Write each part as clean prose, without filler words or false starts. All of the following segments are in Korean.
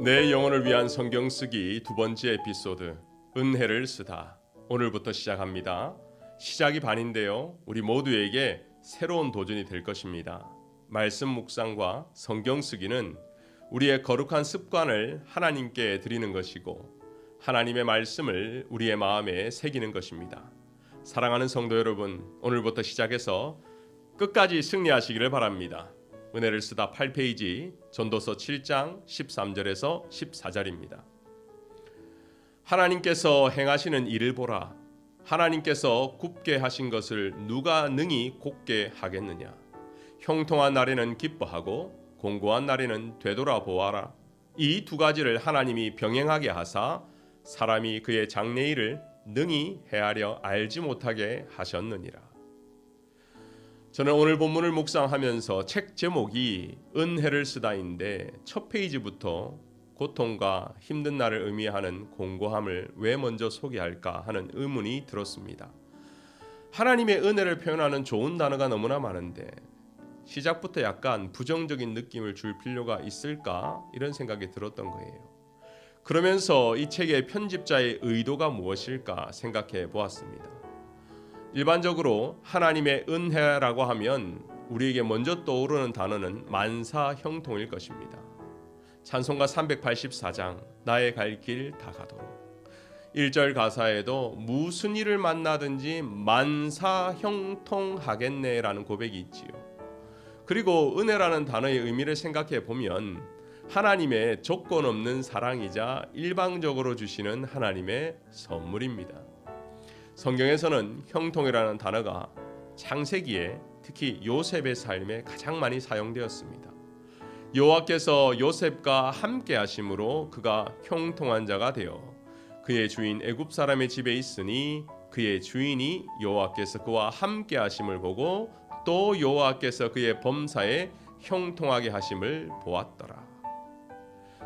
내 영혼을 위한 성경 쓰기 두 번째 에피소드 은혜를 쓰다 오늘부터 시작합니다. 시작이 반인데요. 우리 모두에게 새로운 도전이 될 것입니다. 말씀 묵상과 성경 쓰기는 우리의 거룩한 습관을 하나님께 드리는 것이고 하나님의 말씀을 우리의 마음에 새기는 것입니다. 사랑하는 성도 여러분, 오늘부터 시작해서 끝까지 승리하시기를 바랍니다. 은혜를 쓰다 8페이지 전도서 7장 13절에서 14절입니다. 하나님께서 행하시는 일을 보라. 하나님께서 굽게 하신 것을 누가 능히 곱게 하겠느냐. 형통한 날에는 기뻐하고 공고한 날에는 되돌아보아라. 이 두 가지를 하나님이 병행하게 하사 사람이 그의 장래일을 능히 헤아려 알지 못하게 하셨느니라. 저는 오늘 본문을 묵상하면서 책 제목이 은혜를 쓰다인데 첫 페이지부터 고통과 힘든 날을 의미하는 공고함을 왜 먼저 소개할까 하는 의문이 들었습니다. 하나님의 은혜를 표현하는 좋은 단어가 너무나 많은데 시작부터 약간 부정적인 느낌을 줄 필요가 있을까 이런 생각이 들었던 거예요. 그러면서 이 책의 편집자의 의도가 무엇일까 생각해 보았습니다. 일반적으로 하나님의 은혜라고 하면 우리에게 먼저 떠오르는 단어는 만사 형통일 것입니다. 찬송가 384장 나의 갈 길 다 가도록 1절 가사에도 무슨 일을 만나든지 만사 형통하겠네라는 고백이 있지요. 그리고 은혜라는 단어의 의미를 생각해 보면 하나님의 조건 없는 사랑이자 일방적으로 주시는 하나님의 선물입니다. 성경에서는 형통이라는 단어가 창세기에 특히 요셉의 삶에 가장 많이 사용되었습니다. 여호와께서 요셉과 함께 하심으로 그가 형통한 자가 되어 그의 주인 애굽 사람의 집에 있으니 그의 주인이 여호와께서 그와 함께 하심을 보고 또 여호와께서 그의 범사에 형통하게 하심을 보았더라.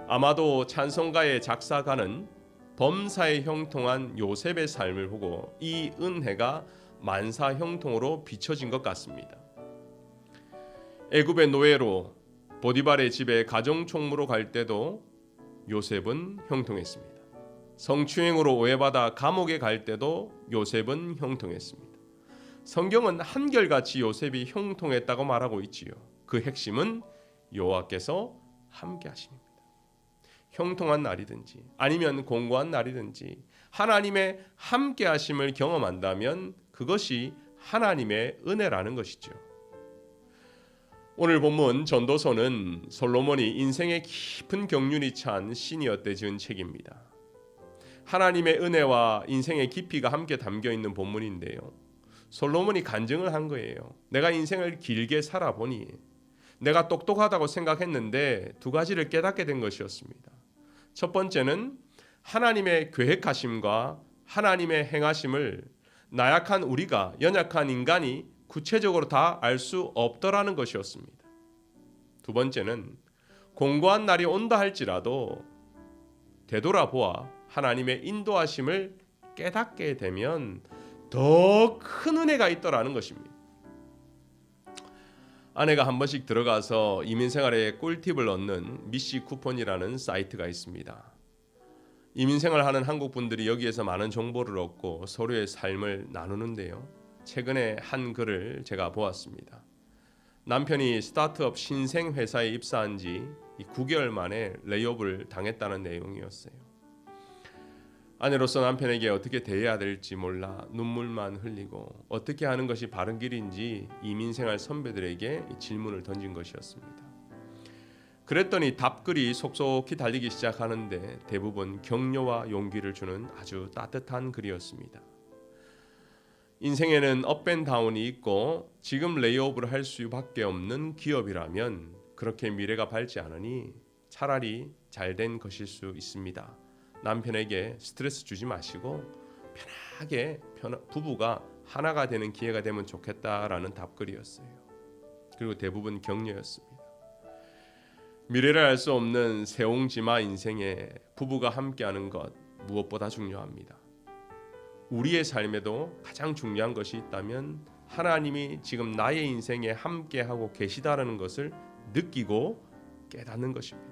아마도 찬송가의 작사가는 범사에 형통한 요셉의 삶을 보고 이 은혜가 만사 형통으로 비춰진 것 같습니다. 애굽의 노예로 보디발의 집에 가정총무로 갈 때도 요셉은 형통했습니다. 성추행으로 오해받아 감옥에 갈 때도 요셉은 형통했습니다. 성경은 한결같이 요셉이 형통했다고 말하고 있지요. 그 핵심은 여호와께서 함께 하십니다. 형통한 날이든지 아니면 공고한 날이든지 하나님의 함께 하심을 경험한다면 그것이 하나님의 은혜라는 것이죠. 오늘 본문 전도서는 솔로몬이 인생의 깊은 경륜이 찬 시니어 때 지은 책입니다. 하나님의 은혜와 인생의 깊이가 함께 담겨 있는 본문인데요. 솔로몬이 간증을 한 거예요. 내가 인생을 길게 살아보니 내가 똑똑하다고 생각했는데 두 가지를 깨닫게 된 것이었습니다. 첫 번째는 하나님의 계획하심과 하나님의 행하심을 나약한 우리가 연약한 인간이 구체적으로 다 알 수 없더라는 것이었습니다. 두 번째는 공고한 날이 온다 할지라도 되돌아보아 하나님의 인도하심을 깨닫게 되면 더 큰 은혜가 있더라는 것입니다. 아내가 한 번씩 들어가서 이민생활에 꿀팁을 얻는 미시 쿠폰이라는 사이트가 있습니다. 이민생활 하는 한국 분들이 여기에서 많은 정보를 얻고 서로의 삶을 나누는데요. 최근에 한 글을 제가 보았습니다. 남편이 스타트업 신생 회사에 입사한 지 9개월 만에 레이업을 당했다는 내용이었어요. 아내로서 남편에게 어떻게 대해야 될지 몰라 눈물만 흘리고 어떻게 하는 것이 바른 길인지 이민생활 선배들에게 질문을 던진 것이었습니다. 그랬더니 답글이 속속히 달리기 시작하는데 대부분 격려와 용기를 주는 아주 따뜻한 글이었습니다. 인생에는 업앤다운이 있고 지금 레이업을 할 수밖에 없는 기업이라면 그렇게 미래가 밝지 않으니 차라리 잘된 것일 수 있습니다. 남편에게 스트레스 주지 마시고 편하게 부부가 하나가 되는 기회가 되면 좋겠다라는 답글이었어요. 그리고 대부분 격려였습니다. 미래를 알 수 없는 세옹지마 인생에 부부가 함께하는 것 무엇보다 중요합니다. 우리의 삶에도 가장 중요한 것이 있다면 하나님이 지금 나의 인생에 함께하고 계시다라는 것을 느끼고 깨닫는 것입니다.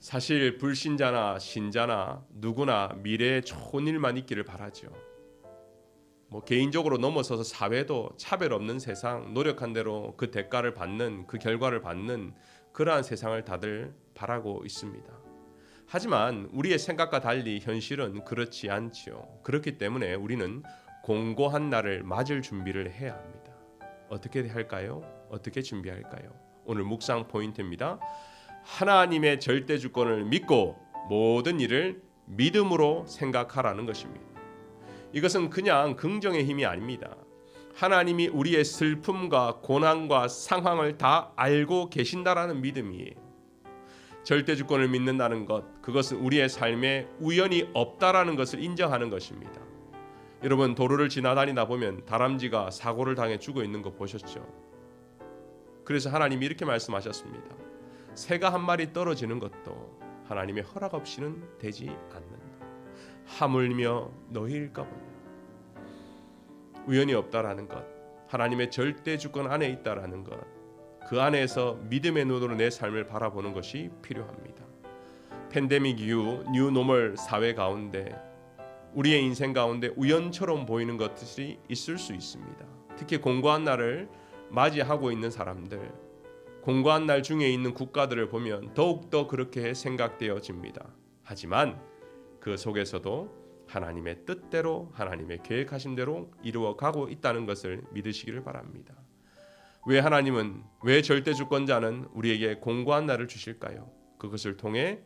사실 불신자나 신자나 누구나 미래에 좋은 일만 있기를 바라죠. 개인적으로 넘어서서 사회도 차별 없는 세상, 노력한 대로 그 대가를 받는, 그 결과를 받는 그러한 세상을 다들 바라고 있습니다. 하지만 우리의 생각과 달리 현실은 그렇지 않지요. 그렇기 때문에 우리는 공고한 날을 맞을 준비를 해야 합니다. 어떻게 할까요? 어떻게 준비할까요? 오늘 묵상 포인트입니다. 하나님의 절대 주권을 믿고 모든 일을 믿음으로 생각하라는 것입니다. 이것은 그냥 긍정의 힘이 아닙니다. 하나님이 우리의 슬픔과 고난과 상황을 다 알고 계신다라는 믿음이에요. 절대 주권을 믿는다는 것, 그것은 우리의 삶에 우연이 없다라는 것을 인정하는 것입니다. 여러분, 도로를 지나다니다 보면 다람쥐가 사고를 당해 죽어 있는 거 보셨죠? 그래서 하나님이 이렇게 말씀하셨습니다. 새가 한 마리 떨어지는 것도 하나님의 허락 없이는 되지 않는다. 하물며 너희일까 보냐. 우연이 없다라는 것, 하나님의 절대 주권 안에 있다라는 것, 그 안에서 믿음의 눈으로 내 삶을 바라보는 것이 필요합니다. 팬데믹 이후 뉴노멀 사회 가운데 우리의 인생 가운데 우연처럼 보이는 것들이 있을 수 있습니다. 특히 공고한 날을 맞이하고 있는 사람들, 공고한 날 중에 있는 국가들을 보면 더욱더 그렇게 생각되어집니다. 하지만 그 속에서도 하나님의 뜻대로 하나님의 계획하신 대로 이루어가고 있다는 것을 믿으시기를 바랍니다. 왜 절대 주권자는 우리에게 공고한 날을 주실까요? 그것을 통해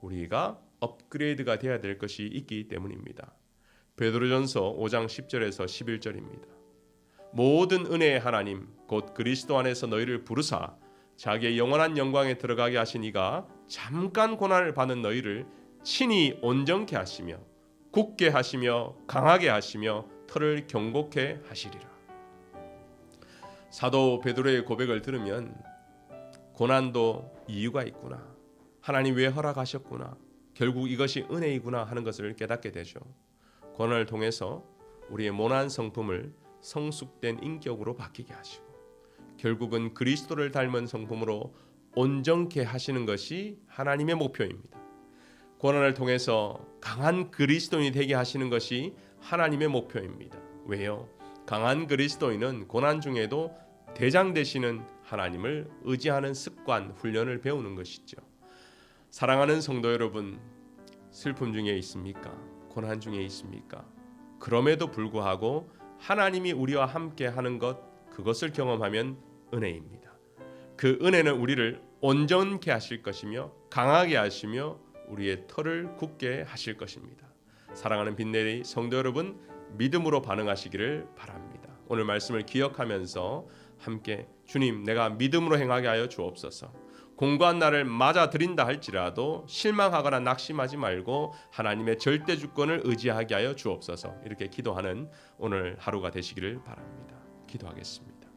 우리가 업그레이드가 되어야 될 것이 있기 때문입니다. 베드로전서 5장 10절에서 11절입니다. 모든 은혜의 하나님 곧 그리스도 안에서 너희를 부르사 자기의 영원한 영광에 들어가게 하신 이가 잠깐 고난을 받는 너희를 친히 온전케 하시며 굳게 하시며 강하게 하시며 털을 경고케 하시리라. 사도 베드로의 고백을 들으면 고난도 이유가 있구나. 하나님 왜 허락하셨구나. 결국 이것이 은혜이구나 하는 것을 깨닫게 되죠. 고난을 통해서 우리의 모난 성품을 성숙된 인격으로 바뀌게 하시고 결국은 그리스도를 닮은 성품으로 온전케 하시는 것이 하나님의 목표입니다. 고난을 통해서 강한 그리스도인이 되게 하시는 것이 하나님의 목표입니다. 왜요? 강한 그리스도인은 고난 중에도 대장 되시는 하나님을 의지하는 습관, 훈련을 배우는 것이죠. 사랑하는 성도 여러분, 슬픔 중에 있습니까? 고난 중에 있습니까? 그럼에도 불구하고 하나님이 우리와 함께 하는 것, 그것을 경험하면 은혜입니다. 그 은혜는 우리를 온전케 하실 것이며 강하게 하시며 우리의 털을 굳게 하실 것입니다. 사랑하는 빈내리 성도 여러분, 믿음으로 반응하시기를 바랍니다. 오늘 말씀을 기억하면서 함께 주님, 내가 믿음으로 행하게 하여 주옵소서. 공고한 날을 맞아들인다 할지라도 실망하거나 낙심하지 말고 하나님의 절대 주권을 의지하게 하여 주옵소서. 이렇게 기도하는 오늘 하루가 되시기를 바랍니다. 기도하겠습니다.